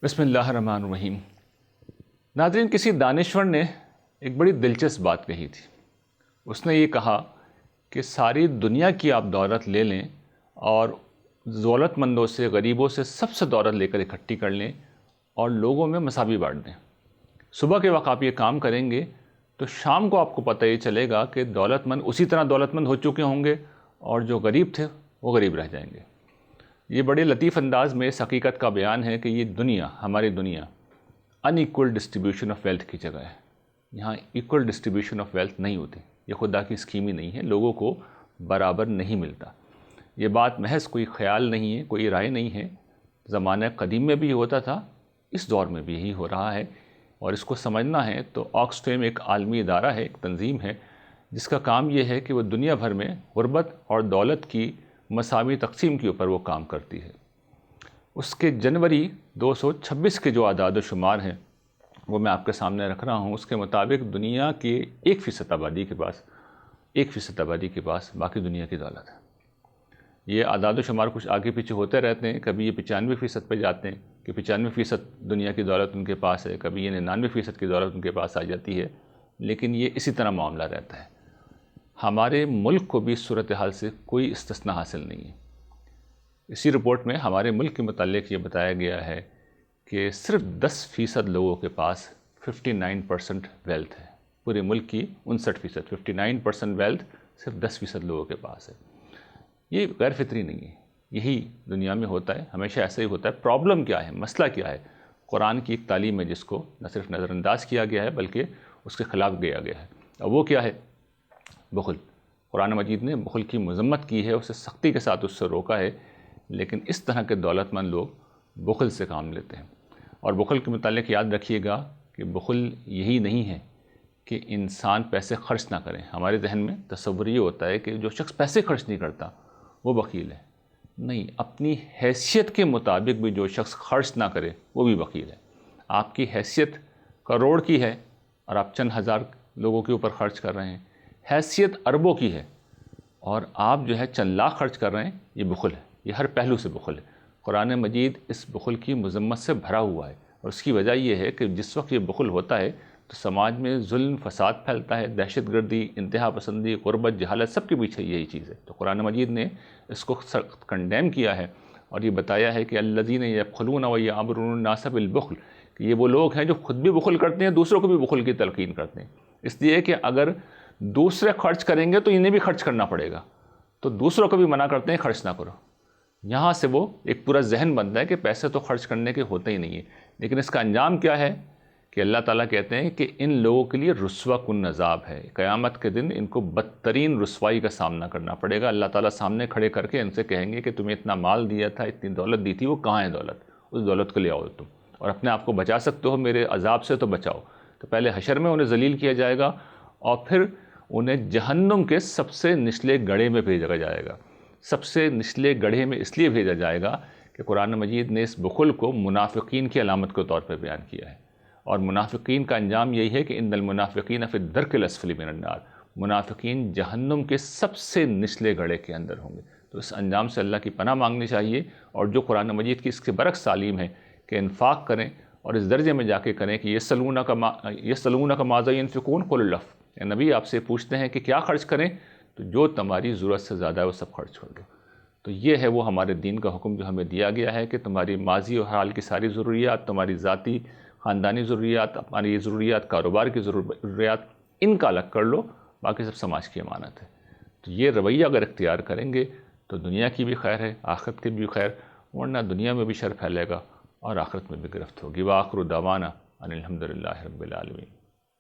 بسم اللہ الرحمن الرحیم۔ ناظرین، کسی دانشور نے ایک بڑی دلچسپ بات کہی تھی۔ اس نے یہ کہا کہ ساری دنیا کی آپ دولت لے لیں اور دولت مندوں سے، غریبوں سے سب سے دولت لے کر اکٹھی کر لیں اور لوگوں میں مساوی بانٹ دیں۔ صبح کے وقت آپ یہ کام کریں گے تو شام کو آپ کو پتہ یہ چلے گا کہ دولت مند اسی طرح دولت مند ہو چکے ہوں گے اور جو غریب تھے وہ غریب رہ جائیں گے۔ یہ بڑے لطیف انداز میں اس حقیقت کا بیان ہے کہ یہ دنیا، ہماری دنیا ان ایکول ڈسٹریبیوشن آف ویلتھ کی جگہ ہے۔ یہاں ایکول ڈسٹریبیوشن آف ویلتھ نہیں ہوتی، یہ خدا کی اسکیم ہی نہیں ہے، لوگوں کو برابر نہیں ملتا۔ یہ بات محض کوئی خیال نہیں ہے، کوئی رائے نہیں ہے، زمانہ قدیم میں بھی ہوتا تھا، اس دور میں بھی یہی ہو رہا ہے۔ اور اس کو سمجھنا ہے تو آکسفیم ایک عالمی ادارہ ہے، ایک تنظیم ہے، جس کا کام یہ ہے کہ وہ دنیا بھر میں غربت اور دولت کی مساوی تقسیم کے اوپر وہ کام کرتی ہے۔ اس کے جنوری 2026 کے جو اعداد و شمار ہیں وہ میں آپ کے سامنے رکھ رہا ہوں۔ اس کے مطابق دنیا کے 1% آبادی کے پاس باقی دنیا کی دولت ہے۔ یہ اعداد و شمار کچھ آگے پیچھے ہوتے رہتے ہیں، کبھی یہ 95% پہ جاتے ہیں کہ 95% دنیا کی دولت ان کے پاس ہے، کبھی یہ 99% کی دولت ان کے پاس آ جاتی ہے، لیکن یہ اسی طرح معاملہ رہتا ہے۔ ہمارے ملک کو بھی اس صورتحال سے کوئی استثناء حاصل نہیں ہے۔ اسی رپورٹ میں ہمارے ملک کے متعلق یہ بتایا گیا ہے کہ صرف 10% لوگوں کے پاس 59% ویلتھ ہے۔ پورے ملک کی 59%، 59% ویلتھ صرف 10% لوگوں کے پاس ہے۔ یہ غیر فطری نہیں ہے، یہی دنیا میں ہوتا ہے، ہمیشہ ایسا ہی ہوتا ہے۔ پرابلم کیا ہے، مسئلہ کیا ہے؟ قرآن کی ایک تعلیم ہے جس کو نہ صرف نظر انداز کیا گیا ہے بلکہ اس کے خلاف گیا گیا ہے، اور وہ کیا ہے؟ بخل۔ قرآن مجید نے بخل کی مذمت کی ہے، اسے سختی کے ساتھ اس سے روکا ہے، لیکن اس طرح کے دولت مند لوگ بخل سے کام لیتے ہیں۔ اور بخل کے متعلق یاد رکھیے گا کہ بخل یہی نہیں ہے کہ انسان پیسے خرچ نہ کریں۔ ہمارے ذہن میں تصور یہ ہوتا ہے کہ جو شخص پیسے خرچ نہیں کرتا وہ بخیل ہے۔ نہیں، اپنی حیثیت کے مطابق بھی جو شخص خرچ نہ کرے وہ بھی بخیل ہے۔ آپ کی حیثیت کروڑ کی ہے اور آپ چند ہزار لوگوں کے اوپر خرچ کر رہے ہیں، حیثیت اربوں کی ہے اور آپ جو ہے چند لاکھ خرچ کر رہے ہیں، یہ بخل ہے، یہ ہر پہلو سے بخل ہے۔ قرآن مجید اس بخل کی مذمت سے بھرا ہوا ہے، اور اس کی وجہ یہ ہے کہ جس وقت یہ بخل ہوتا ہے تو سماج میں ظلم، فساد پھیلتا ہے، دہشت گردی، انتہا پسندی، غربت، جہالت، سب کے پیچھے یہی چیز ہے۔ تو قرآن مجید نے اس کو سخت کنڈیم کیا ہے اور یہ بتایا ہے کہ الذین یبخلون ویأمرون الناس بالبخل، کہ یہ وہ لوگ ہیں جو خود بھی بخل کرتے ہیں، دوسروں کو بھی بخل کی تلقین کرتے ہیں۔ اس لیے کہ اگر دوسرے خرچ کریں گے تو انہیں بھی خرچ کرنا پڑے گا، تو دوسروں کو بھی منع کرتے ہیں خرچ نہ کرو۔ یہاں سے وہ ایک پورا ذہن بنتا ہے کہ پیسے تو خرچ کرنے کے ہوتے ہی نہیں ہیں، لیکن اس کا انجام کیا ہے کہ اللہ تعالیٰ کہتے ہیں کہ ان لوگوں کے لیے رسوا کن عذاب ہے۔ قیامت کے دن ان کو بدترین رسوائی کا سامنا کرنا پڑے گا۔ اللہ تعالیٰ سامنے کھڑے کر کے ان سے کہیں گے کہ تمہیں اتنا مال دیا تھا، اتنی دولت دی تھی، وہ کہاں ہے دولت؟ اس دولت کو لے آؤ تم، اور اپنے آپ کو بچا سکتے ہو میرے عذاب سے تو بچاؤ۔ تو پہلے حشر میں انہیں ذلیل کیا جائے گا اور پھر انہیں جہنم کے سب سے نچلے گڑھے میں بھیجا جائے گا۔ سب سے نچلے گڑھے میں اس لیے بھیجا جائے گا کہ قرآن مجید نے اس بخل کو منافقین کی علامت کے طور پر بیان کیا ہے، اور منافقین کا انجام یہی ہے کہ ان المنافقین فی الدرک الاسفل من النار، منافقین جہنم کے سب سے نچلے گڑھے کے اندر ہوں گے۔ تو اس انجام سے اللہ کی پناہ مانگنی چاہیے، اور جو قرآن مجید کی اس کے برعکس تعلیم ہے کہ انفاق کریں اور اس درجے میں جا کے کریں کہ یسألونک ماذا ینفقون قل العفو، اے نبی آپ سے پوچھتے ہیں کہ کیا خرچ کریں، تو جو تمہاری ضرورت سے زیادہ ہے وہ سب خرچ کر دو۔ تو یہ ہے وہ ہمارے دین کا حکم جو ہمیں دیا گیا ہے کہ تمہاری ماضی اور حال کی ساری ضروریات، تمہاری ذاتی خاندانی ضروریات، ہماری ضروریات، کاروبار کی ضروریات، ان کا الگ کر لو، باقی سب سماج کی امانت ہے۔ تو یہ رویہ اگر اختیار کریں گے تو دنیا کی بھی خیر ہے، آخرت کی بھی خیر، ورنہ دنیا میں بھی شر پھیلے گا اور آخرت میں بھی گرفت ہوگی۔ وآخر دعوانا ان الحمد للہ رب العالمین۔